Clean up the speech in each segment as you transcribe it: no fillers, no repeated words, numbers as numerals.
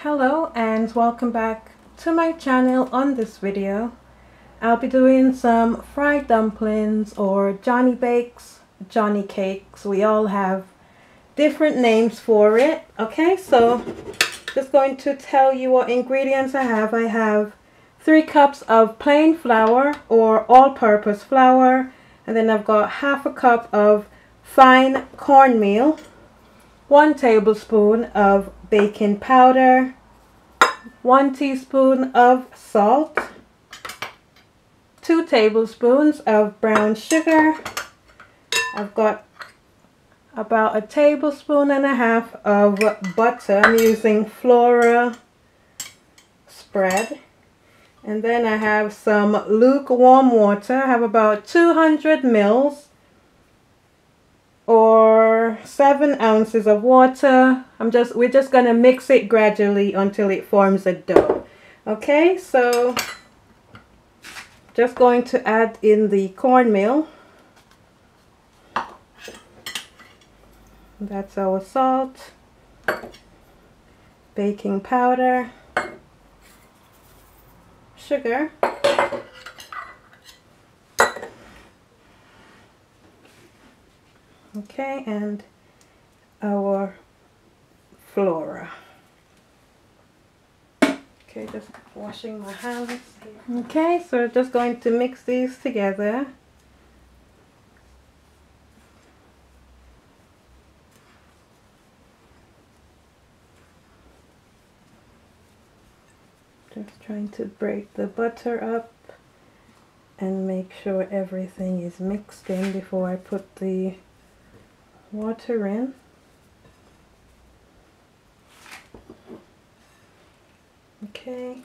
Hello and welcome back to my channel. On this video I'll be doing some fried dumplings, or Johnny bakes, Johnny cakes. We all have different names for it. Okay, so just going to tell you what ingredients I have. I have 3 cups of plain flour or all-purpose flour, and then I've got half a cup of fine cornmeal, 1 tablespoon of baking powder, 1 teaspoon of salt, 2 tablespoons of brown sugar. I've got about 1.5 tablespoons of butter. I'm using Flora spread. And then I have some lukewarm water. I have about 200 mils or 7 ounces of water. We're just gonna mix it gradually until it forms a dough. Okay, so just going to add in the cornmeal. That's our salt, baking powder, sugar, okay, and our Flora. Okay, just washing my hands here. Okay, so we're just going to mix these together. Just trying to break the butter up and make sure everything is mixed in before I put the water in. Okay,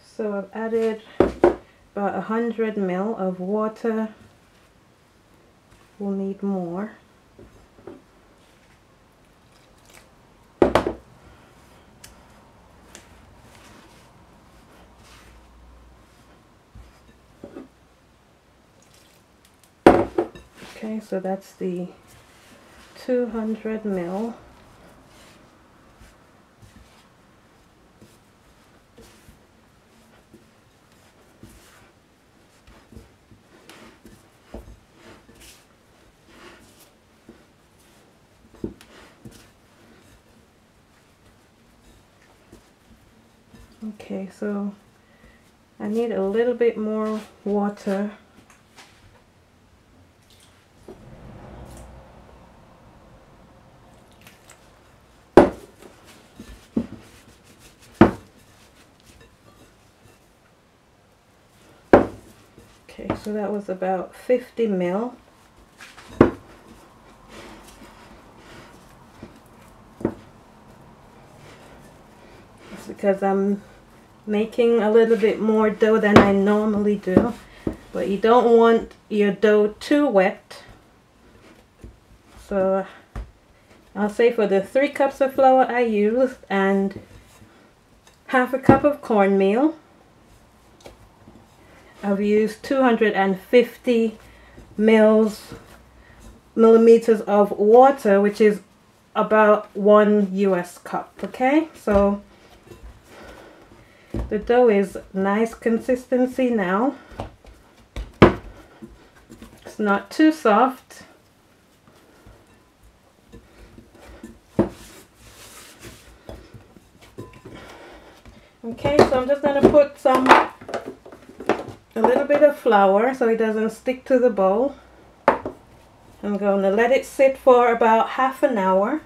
so I've added about 100 ml of water. We'll need more. Okay, so that's the 200 ml. Okay, so I need a little bit more water. Okay, so that was about 50 ml. It's because I'm making a little bit more dough than I normally do, but you don't want your dough too wet. So I'll say for the 3 cups of flour I used and half a cup of cornmeal, I've used 250 millimeters of water, which is about 1 US cup. Okay, so the dough is nice consistency now. It's not too soft. Okay, so I'm just going to put a little bit of flour so it doesn't stick to the bowl. I'm going to let it sit for about half an hour.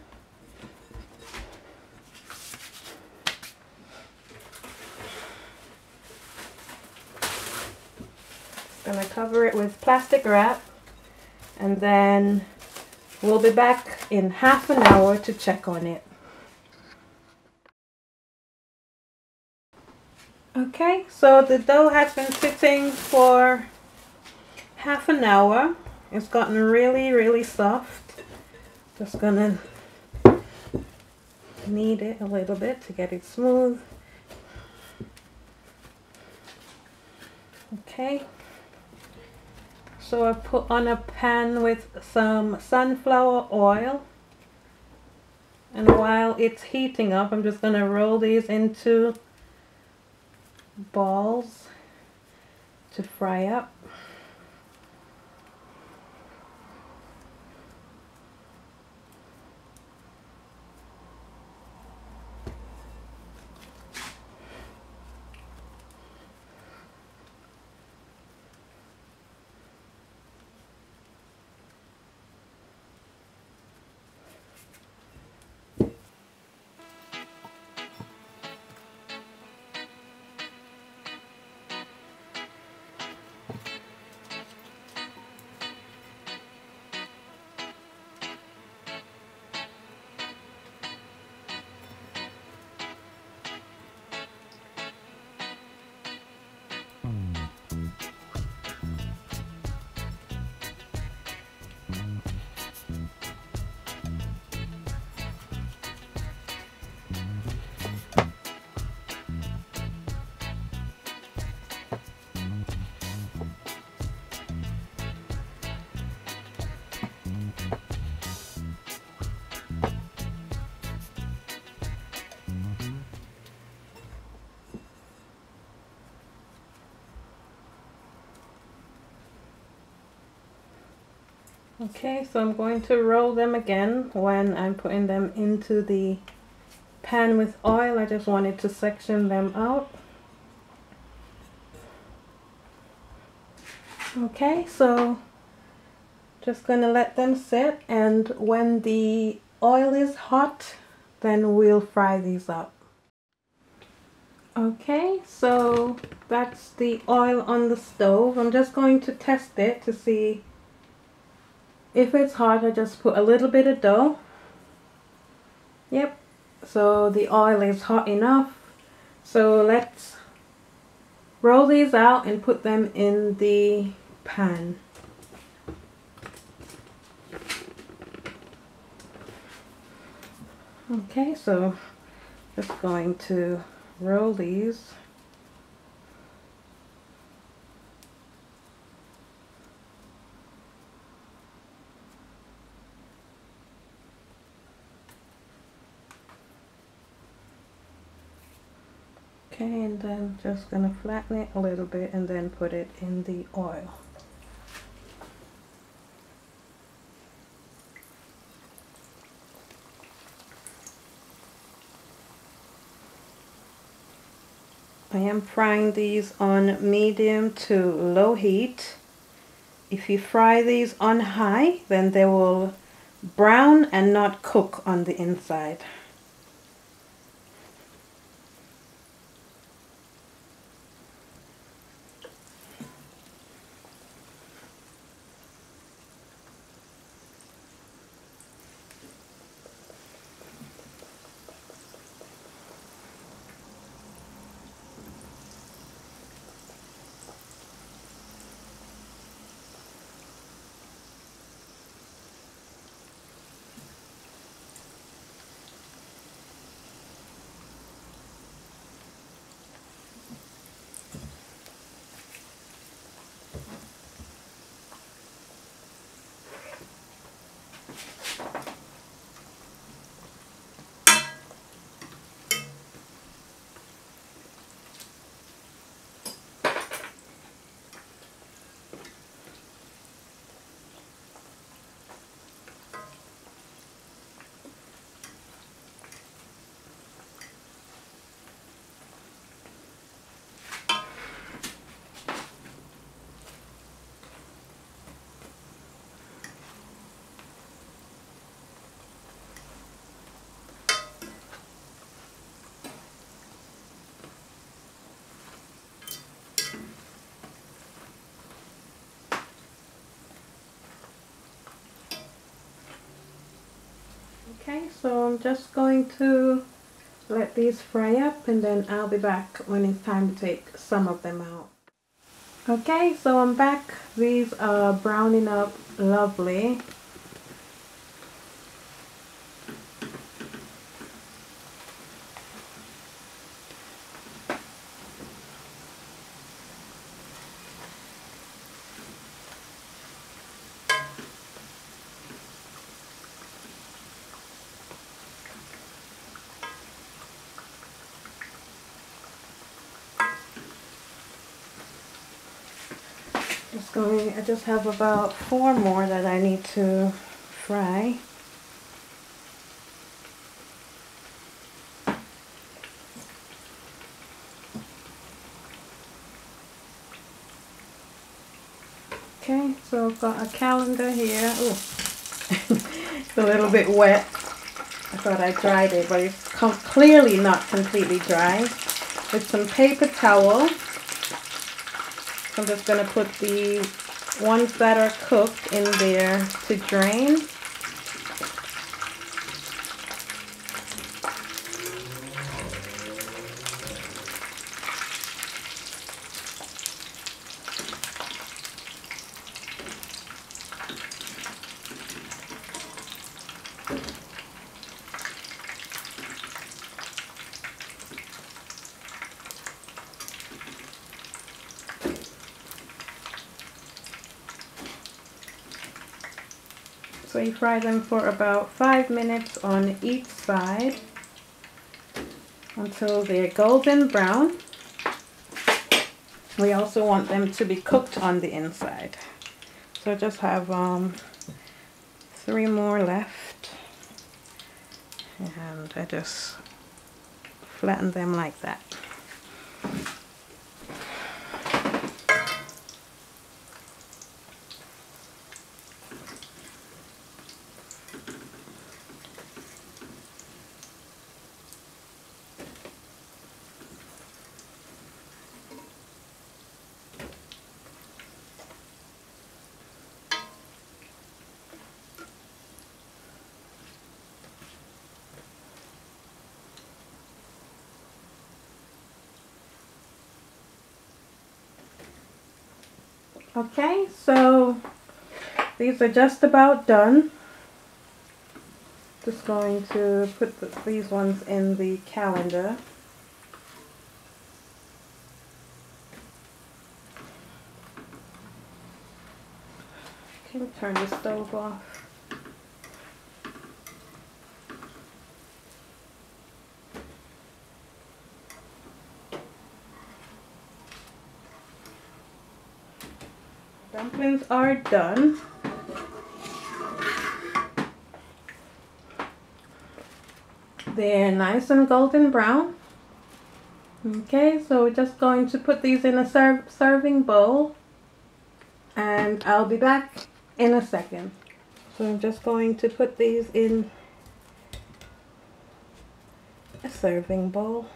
Going to cover it with plastic wrap, and then we'll be back in half an hour to check on it. Okay, so the dough has been sitting for half an hour. It's gotten really soft. Just gonna knead it a little bit to get it smooth. Okay, so I put on a pan with some sunflower oil, And while it's heating up, I'm just gonna roll these into balls to fry up. Okay, so I'm going to roll them again when I'm putting them into the pan with oil. I just wanted to section them out. Okay, so just gonna let them sit, and when the oil is hot, then we'll fry these up. Okay, so that's the oil on the stove. I'm just going to test it to see if it's hot. I just put a little bit of dough. Yep, so the oil is hot enough. So let's roll these out and put them in the pan. Okay, so just going to roll these. Okay, and then just gonna flatten it a little bit and then put it in the oil. I am frying these on medium to low heat. If you fry these on high, then they will brown and not cook on the inside. Okay, so I'm just going to let these fry up and then I'll be back when it's time to take some of them out. Okay, so I'm back. These are browning up lovely. I just have about 4 more that I need to fry. Okay, so I've got a calendar here. Oh, it's a little bit wet. I thought I dried it, but it's clearly not completely dry. With some paper towel, I'm just going to put the ones that are cooked in there to drain. So you fry them for about 5 minutes on each side until they're golden brown. We also want them to be cooked on the inside. So I just have 3 more left, and I just flatten them like that. Okay, so these are just about done. Just going to put these ones in the calendar. Okay, turn the stove off. Dumplings are done. They're nice and golden brown. Okay, so we're just going to put these in a serving bowl, and I'll be back in a second. So I'm just going to put these in a serving bowl.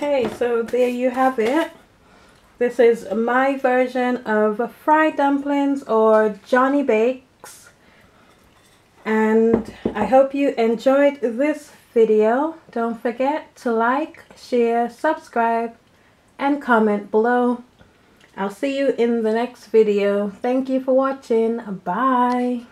Okay, so there you have it. This is my version of fried dumplings or Johnny bakes. And I hope you enjoyed this video. Don't forget to like, share, subscribe, and comment below. I'll see you in the next video. Thank you for watching. Bye.